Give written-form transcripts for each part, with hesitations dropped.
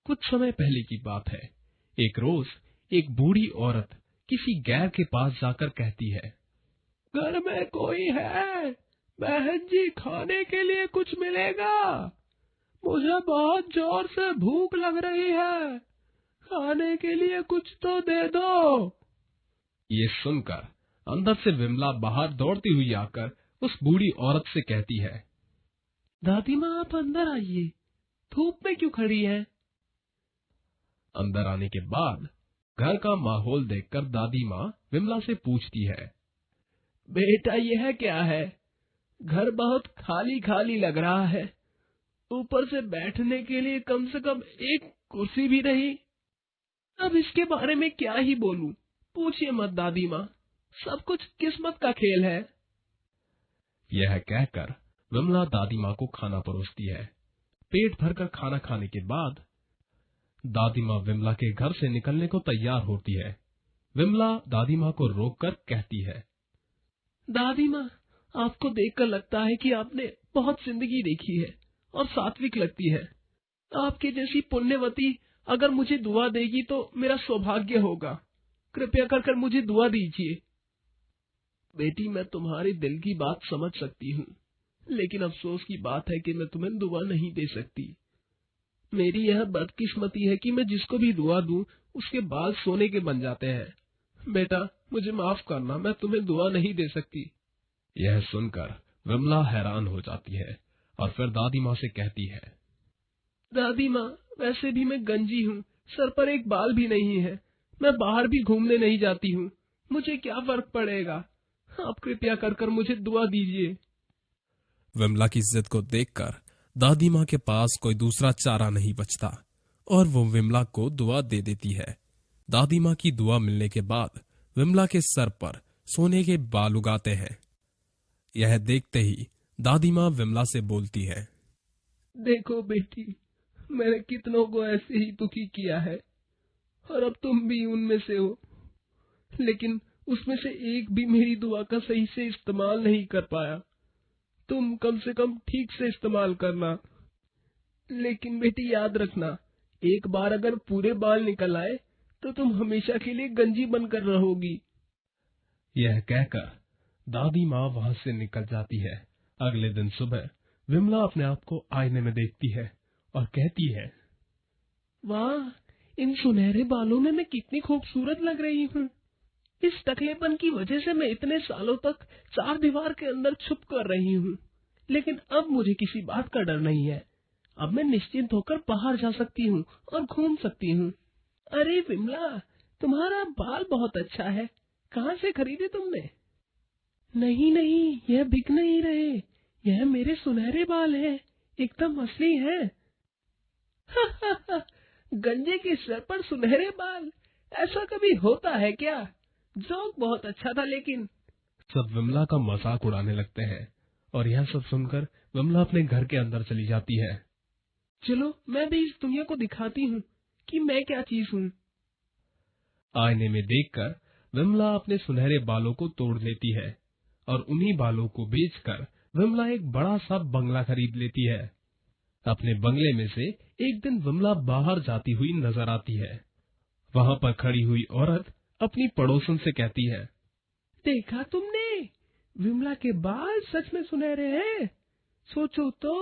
कुछ समय पहले की बात है। एक रोज एक बूढ़ी औरत किसी गैर के पास जाकर कहती है, घर में कोई है? बहन जी, खाने के लिए कुछ मिलेगा? मुझे बहुत जोर से भूख लग रही है, खाने के लिए कुछ तो दे दो। ये सुनकर अंदर से विमला बाहर दौड़ती हुई आकर उस बूढ़ी औरत से कहती है, दादी माँ, आप अंदर आइए, धूप में क्यों खड़ी हैं? अंदर आने के बाद घर का माहौल देखकर दादी माँ विमला से पूछती है, बेटा, यह क्या है? घर बहुत खाली खाली लग रहा है, ऊपर से बैठने के लिए कम से कम एक कुर्सी भी नहीं। अब इसके बारे में क्या ही बोलूं, पूछिए मत दादी माँ, सब कुछ किस्मत का खेल है। यह कहकर विमला दादी माँ को खाना परोसती है। पेट भरकर खाना खाने के बाद दादी माँ विमला के घर से निकलने को तैयार होती है। विमला दादी माँ को रोककर कहती है, दादी माँ, आपको देखकर लगता है कि आपने बहुत जिंदगी देखी है और सात्विक लगती है। आपके जैसी पुण्यवती अगर मुझे दुआ देगी तो मेरा सौभाग्य होगा। कृपया कर मुझे दुआ दीजिए। बेटी, मैं तुम्हारे दिल की बात समझ सकती हूँ, लेकिन अफसोस की बात है कि मैं तुम्हें दुआ नहीं दे सकती। मेरी यह बदकिस्मती है कि मैं जिसको भी दुआ दूं उसके बाल सोने के बन जाते हैं। बेटा, मुझे माफ करना, मैं तुम्हें दुआ नहीं दे सकती। यह सुनकर विमला हैरान हो जाती है और फिर दादी माँ से कहती है, दादी माँ, वैसे भी मैं गंजी हूँ, सर पर एक बाल भी नहीं है, मैं बाहर भी घूमने नहीं जाती हूँ, मुझे क्या फर्क पड़ेगा? आप कृपया कर मुझे दुआ दीजिए। विमला की जिद को देखकर दादी माँ के पास कोई दूसरा चारा नहीं बचता और वो विमला को दुआ दे देती है। दादी माँ की दुआ मिलने के बाद विमला के सर पर सोने के बाल उगाते हैं। यह देखते ही दादी माँ विमला से बोलती है, देखो बेटी, मैंने कितनों को ऐसे ही दुखी किया है और अब तुम भी उनमें से हो, लेकिन उसमें से एक भी मेरी दुआ का सही से इस्तेमाल नहीं कर पाया। तुम कम से कम ठीक से इस्तेमाल करना। लेकिन बेटी, याद रखना, एक बार अगर पूरे बाल निकल आए तो तुम हमेशा के लिए गंजी बनकर रहोगी। यह कहकर दादी माँ वहां से निकल जाती है। अगले दिन सुबह विमला अपने आप को आईने में देखती है और कहती है, वाह, इन सुनहरे बालों में मैं कितनी खूबसूरत लग रही हूँ। इस टकलेपन की वजह से मैं इतने सालों तक चार दीवार के अंदर छुप कर रही हूँ, लेकिन अब मुझे किसी बात का डर नहीं है। अब मैं निश्चिंत होकर बाहर जा सकती हूँ और घूम सकती हूँ। अरे विमला, तुम्हारा बाल बहुत अच्छा है, कहाँ से खरीदे तुमने? नहीं नहीं, यह बिक नहीं रहे, यह मेरे सुनहरे बाल हैं, एकदम असली हैं। गंजे के सर पर सुनहरे बाल, ऐसा कभी होता है क्या? जोक बहुत अच्छा था, लेकिन सब विमला का मजाक उड़ाने लगते हैं और यह सब सुनकर विमला अपने घर के अंदर चली जाती है। चलो, मैं भी इस दुनिया को दिखाती हूँ कि मैं क्या चीज हूँ। आईने में देखकर विमला अपने सुनहरे बालों को तोड़ लेती है और उन्हीं बालों को बेचकर विमला एक बड़ा सा बंगला खरीद लेती है। अपने बंगले में से एक दिन विमला बाहर जाती हुई नजर आती है। वहां पर खड़ी हुई औरत अपनी पड़ोसन से कहती है, देखा तुमने, विमला के बाल सच में सुनहरे हैं। सोचो तो,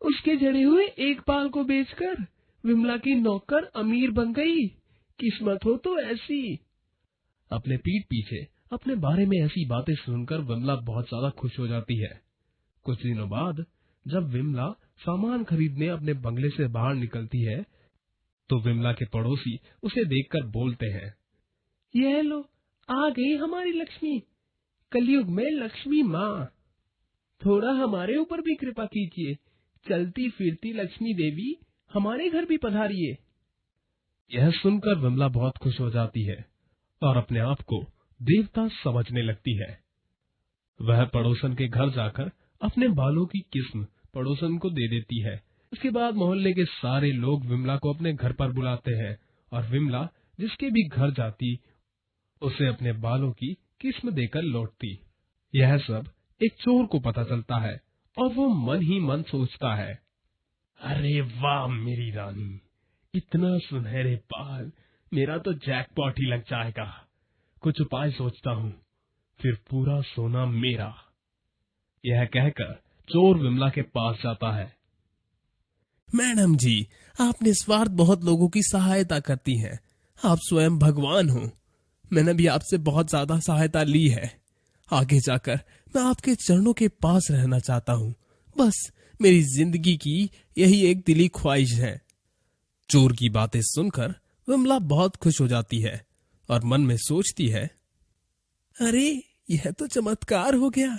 उसके जड़े हुए एक बाल को बेचकर विमला की नौकर अमीर बन गई। किस्मत हो तो ऐसी। अपने पीठ पीछे अपने बारे में ऐसी बातें सुनकर विमला बहुत ज्यादा खुश हो जाती है। कुछ दिनों बाद जब विमला सामान खरीदने अपने बंगले से बाहर निकलती है तो विमला के पड़ोसी उसे देखकर बोलते हैं, यह लो, आ गई हमारी लक्ष्मी, कलयुग में लक्ष्मी माँ। थोड़ा हमारे ऊपर भी कृपा कीजिए, चलती फिरती लक्ष्मी देवी हमारे घर भी पधारिए। यह सुनकर विमला बहुत खुश हो जाती है और अपने आप को देवता समझने लगती है। वह पड़ोसन के घर जाकर अपने बालों की किस्म पड़ोसन को दे देती है। इसके बाद मोहल्ले के सारे लोग विमला को अपने घर पर बुलाते हैं और विमला जिसके भी घर जाती उसे अपने बालों की किस्म देकर लौटती। यह सब एक चोर को पता चलता है और वो मन ही मन सोचता है, अरे वाह मेरी रानी, इतना सुनहरे बाल, मेरा तो जैकपॉट ही लग जाएगा। कुछ उपाय सोचता हूँ, फिर पूरा सोना मेरा। यह कहकर चोर विमला के पास जाता है। मैडम जी, आप निस्वार्थ बहुत लोगों की सहायता करती हैं। आप स्वयं भगवान हो। मैंने भी आपसे बहुत ज्यादा सहायता ली है। आगे जाकर मैं आपके चरणों के पास रहना चाहता हूँ। बस मेरी जिंदगी की यही एक दिली ख्वाहिश है। चोर की बातें सुनकर विमला बहुत खुश हो जाती है और मन में सोचती है, अरे यह तो चमत्कार हो गया।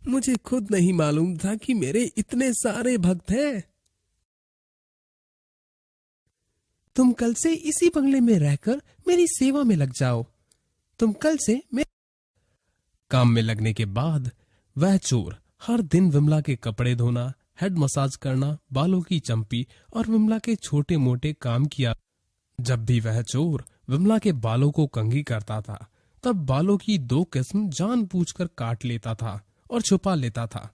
मुझे खुद नहीं मालूम था कि मेरे इतने सारे भक्त हैं। तुम कल से इसी बंगले में रहकर मेरी सेवा में लग जाओ। तुम कल से मेरे काम में लगने के बाद वह चोर हर दिन विमला के कपड़े धोना, हेड मसाज करना, बालों की चंपी और विमला के छोटे मोटे काम किया। जब भी वह चोर विमला के बालों को कंघी करता था, तब बालों की 2 किस्म जानबूझकर काट लेता था और छुपा लेता था।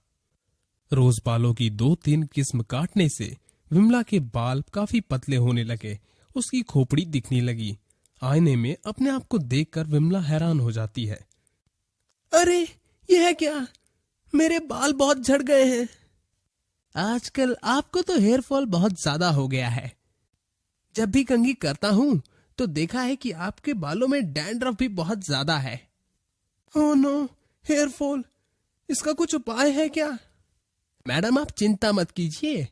रोज बालों की 2-3 किस्म काटने से विमला के बाल काफी पतले होने लगे। उसकी खोपड़ी दिखने लगी। आईने में अपने आप को देखकर विमला हैरान हो जाती है। अरे यह क्या, मेरे बाल बहुत झड़ गए हैं। आजकल आपको तो हेयर फॉल बहुत ज्यादा हो गया है। जब भी कंघी करता हूं तो देखा है कि आपके बालों में डैंड्रफ भी बहुत ज्यादा है। ओह नो, हेयर फॉल, इसका कुछ उपाय है क्या? मैडम आप चिंता मत कीजिए,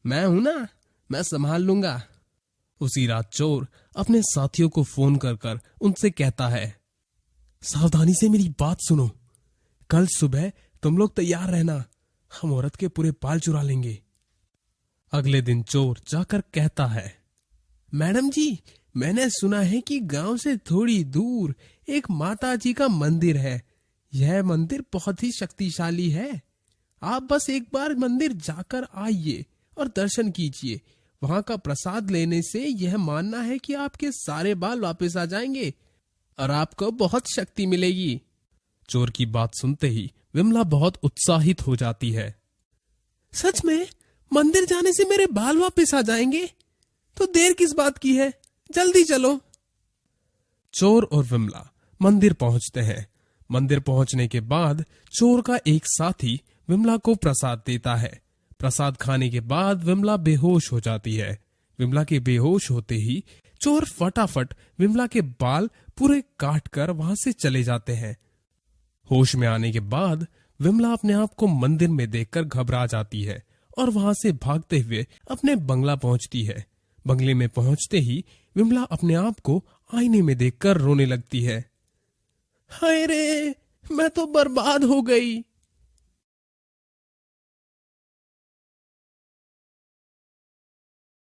मैं हूं ना, मैं संभाल लूंगा। उसी रात चोर अपने साथियों को फोन कर कर उनसे कहता है, सावधानी से मेरी बात सुनो। कल सुबह तुम लोग तैयार रहना, हम औरत के पूरे बाल चुरा लेंगे। अगले दिन चोर जाकर कहता है, मैडम जी, मैंने सुना है कि गांव से थोड़ी दूर एक माता जी का मंदिर है। यह मंदिर बहुत ही शक्तिशाली है। आप बस एक बार मंदिर जाकर आइए और दर्शन कीजिए। वहां का प्रसाद लेने से यह मानना है कि आपके सारे बाल वापस आ जाएंगे और आपको बहुत शक्ति मिलेगी। चोर की बात सुनते ही विमला बहुत उत्साहित हो जाती है। सच में मंदिर जाने से मेरे बाल वापस आ जाएंगे? तो देर किस बात की है, जल्दी चलो। चोर और विमला मंदिर पहुंचते हैं। मंदिर पहुंचने के बाद चोर का एक साथी विमला को प्रसाद देता है। प्रसाद खाने के बाद विमला बेहोश हो जाती है। विमला के बेहोश होते ही चोर फटाफट विमला के बाल पूरे काट कर वहां से चले जाते हैं। होश में आने के बाद विमला अपने आप को मंदिर में देखकर घबरा जाती है और वहां से भागते हुए अपने बंगला पहुंचती है। बंगले में पहुंचते ही विमला अपने आप को आईने में देखकर रोने लगती है। हाय रे, मैं तो बर्बाद हो गई।